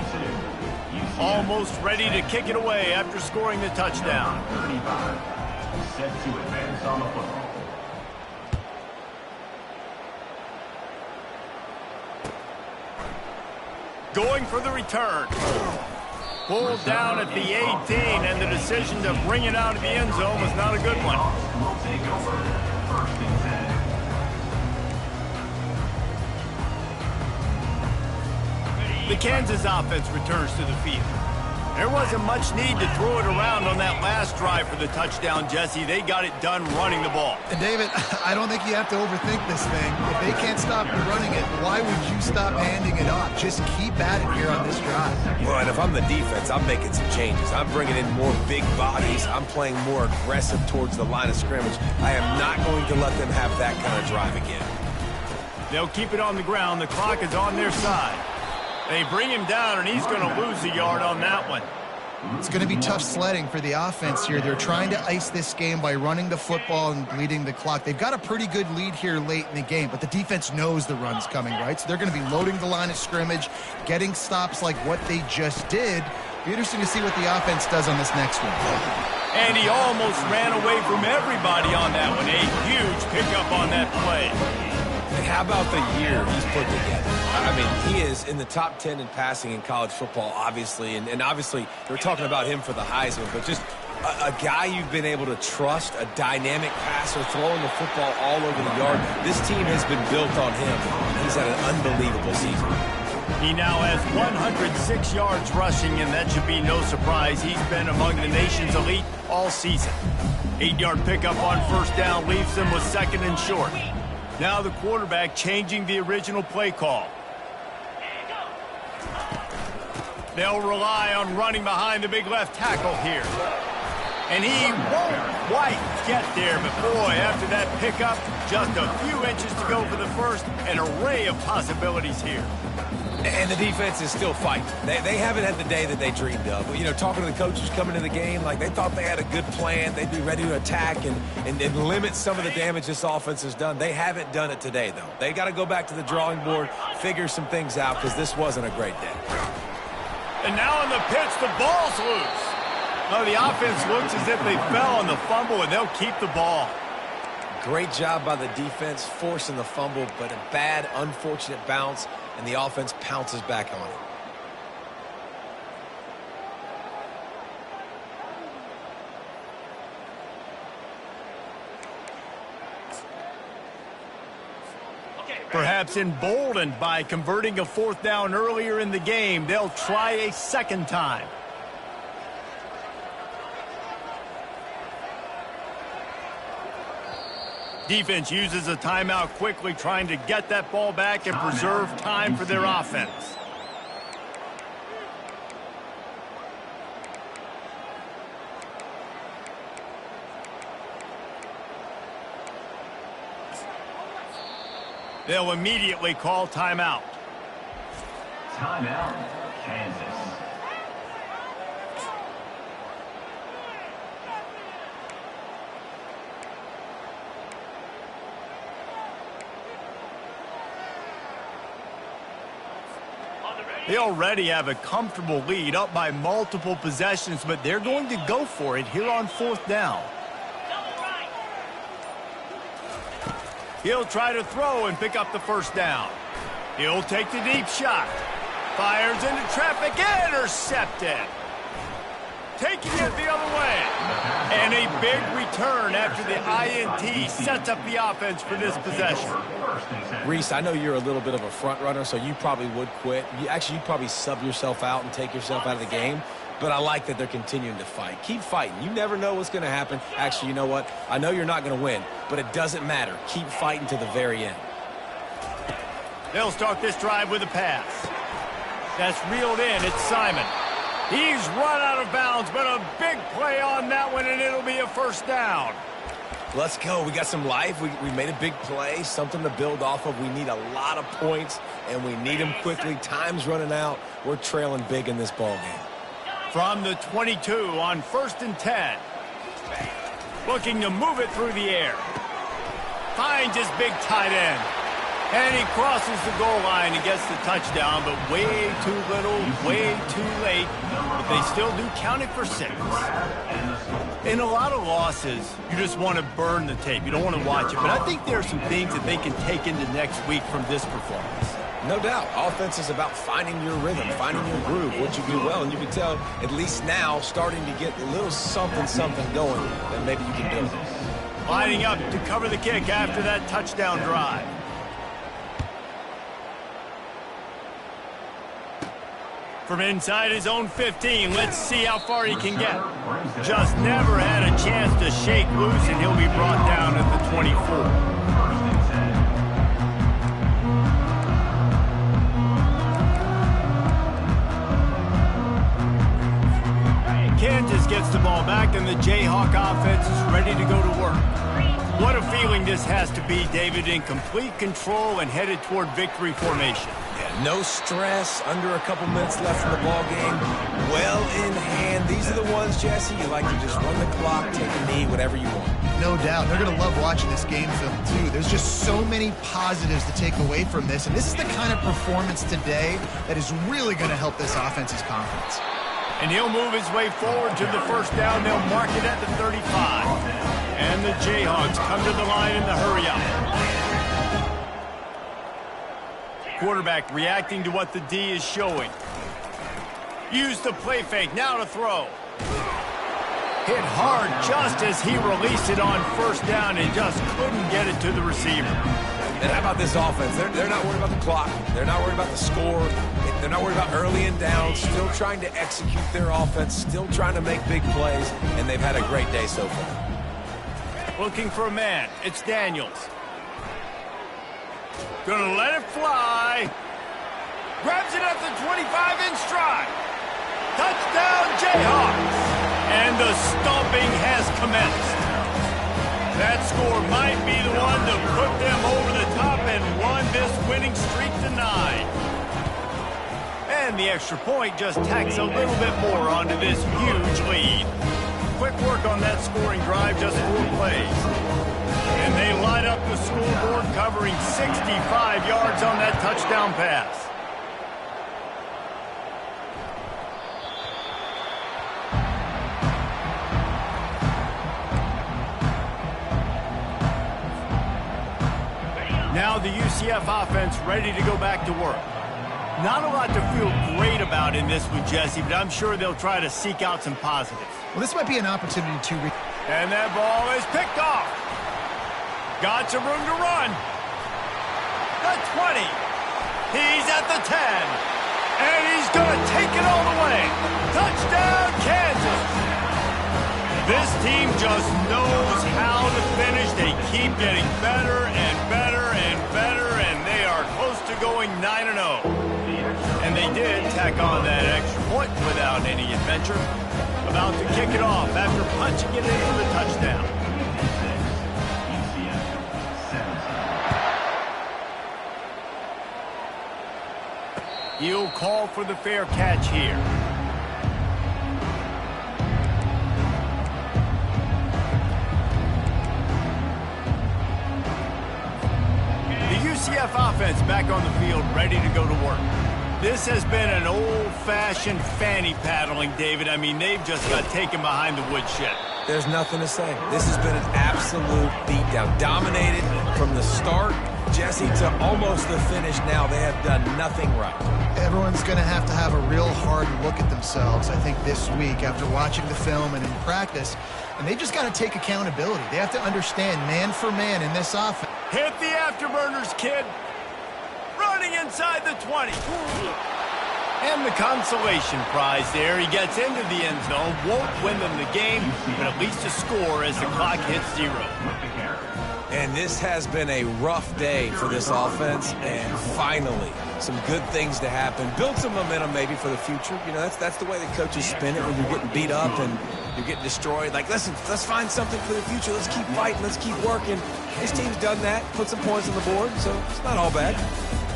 UCF Almost ready to kick it away after scoring the touchdown. 35. Set to advance on the football. Going for the return. Pulled down at the 18, and the decision to bring it out of the end zone was not a good one. Will take over. First and 10. The Kansas offense returns to the field. There wasn't much need to throw it around on that last drive for the touchdown, Jesse. They got it done running the ball. And David, I don't think you have to overthink this thing. If they can't stop running it, why would you stop handing it off? Just keep at it here on this drive. Well, and if I'm the defense, I'm making some changes. I'm bringing in more big bodies. I'm playing more aggressive towards the line of scrimmage. I am not going to let them have that kind of drive again. They'll keep it on the ground. The clock is on their side. They bring him down, and he's going to lose a yard on that one. It's going to be tough sledding for the offense here. They're trying to ice this game by running the football and leading the clock. They've got a pretty good lead here late in the game, but the defense knows the run's coming, right? So they're going to be loading the line of scrimmage, getting stops like what they just did. Be interesting to see what the offense does on this next one. And he almost ran away from everybody on that one. A huge pickup on that play. And how about the year he's put together? I mean, he is in the top 10 in passing in college football, obviously. And obviously, we're talking about him for the Heisman, but just a guy you've been able to trust, a dynamic passer, throwing the football all over the yard. This team has been built on him. He's had an unbelievable season. He now has 106 yards rushing, and that should be no surprise. He's been among the nation's elite all season. 8-yard pickup on first down leaves them with second and short. Now the quarterback changing the original play call. They'll rely on running behind the big left tackle here. And he won't quite get there, but boy, after that pickup, just a few inches to go for the first, an array of possibilities here. And the defense is still fighting. They haven't had the day that they dreamed of. But, you know, talking to the coaches coming into the game, like they thought they had a good plan. They'd be ready to attack and limit some of the damage this offense has done. They haven't done it today, though. They got to go back to the drawing board, figure some things out, because this wasn't a great day. And now in the pitch, the ball's loose. Oh, the offense looks as if they fell on the fumble, and they'll keep the ball. Great job by the defense forcing the fumble, but a bad, unfortunate bounce, and the offense pounces back on it. Perhaps emboldened by converting a fourth down earlier in the game, they'll try a second time. Defense uses a timeout quickly, trying to get that ball back and preserve time for their offense. They'll immediately call timeout. Timeout, Kansas. They already have a comfortable lead, up by multiple possessions, but they're going to go for it here on fourth down. He'll try to throw and pick up the first down. He'll take the deep shot. Fires into traffic, intercepted. Taking it the other way. And a big return after the INT sets up the offense for this possession. Reese, I know you're a little bit of a front runner, so you probably would quit. You'd probably sub yourself out and take yourself out of the game. but I like that they're continuing to fight. Keep fighting. You never know what's going to happen. Actually, you know what? I know you're not going to win, but it doesn't matter. Keep fighting to the very end. They'll start this drive with a pass. That's reeled in. It's Simon. He's run out of bounds, but a big play on that one, and it'll be a first down. Let's go. We got some life. We made a big play, something to build off of. We need a lot of points, and we need them quickly. Time's running out. We're trailing big in this ball game. From the 22 on 1st and 10. Looking to move it through the air. Finds his big tight end. And he crosses the goal line and gets the touchdown, but way too little, way too late. But they still do count it for 6. In a lot of losses, you just want to burn the tape. You don't want to watch it. But I think there are some things that they can take into next week from this performance. No doubt. Offense is about finding your rhythm, finding your groove, what you do well. And you can tell, at least now, starting to get a little something going that maybe you can do. Lining up to cover the kick after that touchdown drive. From inside his own 15, let's see how far he can get. Just never had a chance to shake loose, and he'll be brought down at the 24. Kansas gets the ball back, and the Jayhawk offense is ready to go to work. What a feeling this has to be, David, in complete control and headed toward victory formation. Yeah, no stress, under a couple minutes left in the ball game, well in hand. These are the ones, Jesse, you like to just run the clock, take a knee, whatever you want. No doubt. They're going to love watching this game film, too. There's just so many positives to take away from this, and this is the kind of performance today that is really going to help this offense's confidence. And he'll move his way forward to the first down. They'll mark it at the 35. And the Jayhawks come to the line in the hurry-up. Quarterback reacting to what the D is showing. Use the play fake. Now to throw. Hit hard just as he released it on first down and just couldn't get it to the receiver. And how about this offense? They're not worried about the clock. They're not worried about the score. They're not worried about early and down. Still trying to execute their offense. Still trying to make big plays. And they've had a great day so far. Looking for a man. It's Daniels. Gonna let it fly. Grabs it at the 25 in stride. Touchdown Jayhawks. And the stomping has commenced. That score might be the one to put them over the top and run this winning streak to 9. And the extra point just tacks a little bit more onto this huge lead. Quick work on that scoring drive, just 4 plays. And they light up the scoreboard, covering 65 yards on that touchdown pass. Now the UCF offense ready to go back to work. Not a lot to feel great about in this one, Jesse, but I'm sure they'll try to seek out some positives. Well, this might be an opportunity to... And that ball is picked off. Got some room to run. The 20. He's at the 10. And he's going to take it all the way. Touchdown, Kansas. This team just knows how to finish. They keep getting better and better and better, and they are close to going 9-0. And they did tack on that extra point without any adventure. About to kick it off after punching it in for the touchdown. He'll call for the fair catch here. The UCF offense back on the field, ready to go to work. This has been an old-fashioned fanny paddling, David. I mean, they've just got taken behind the woodshed. There's nothing to say. This has been an absolute beatdown. Dominated from the start, Jesse, to almost the finish now. They have done nothing right. Everyone's going to have a real hard look at themselves, I think, this week after watching the film and in practice. And they've just got to take accountability. They have to understand man for man in this offense. Hit the afterburners, kid. Running inside the 20. And the consolation prize there. He gets into the end zone, won't win them the game, but at least a score as the clock hits 0. And this has been a rough day for this offense, and finally, some good things to happen. Build some momentum maybe for the future. You know, that's the way the coaches spin it when you're getting beat up and you're getting destroyed. Like, listen, let's find something for the future. Let's keep fighting. Let's keep working. This team's done that, put some points on the board, so it's not all bad.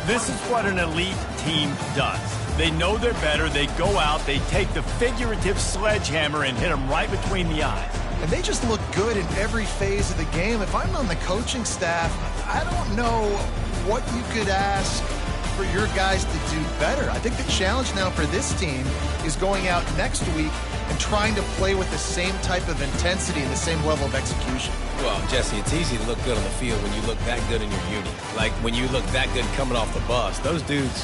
This is what an elite team does. They know they're better. They go out. They take the figurative sledgehammer and hit them right between the eyes. And they just look good in every phase of the game. If I'm on the coaching staff, I don't know what you could ask for your guys to do better. I think the challenge now for this team is going out next week and trying to play with the same type of intensity and the same level of execution. Well, Jesse, it's easy to look good on the field when you look that good in your uni. Like when you look that good coming off the bus. Those dudes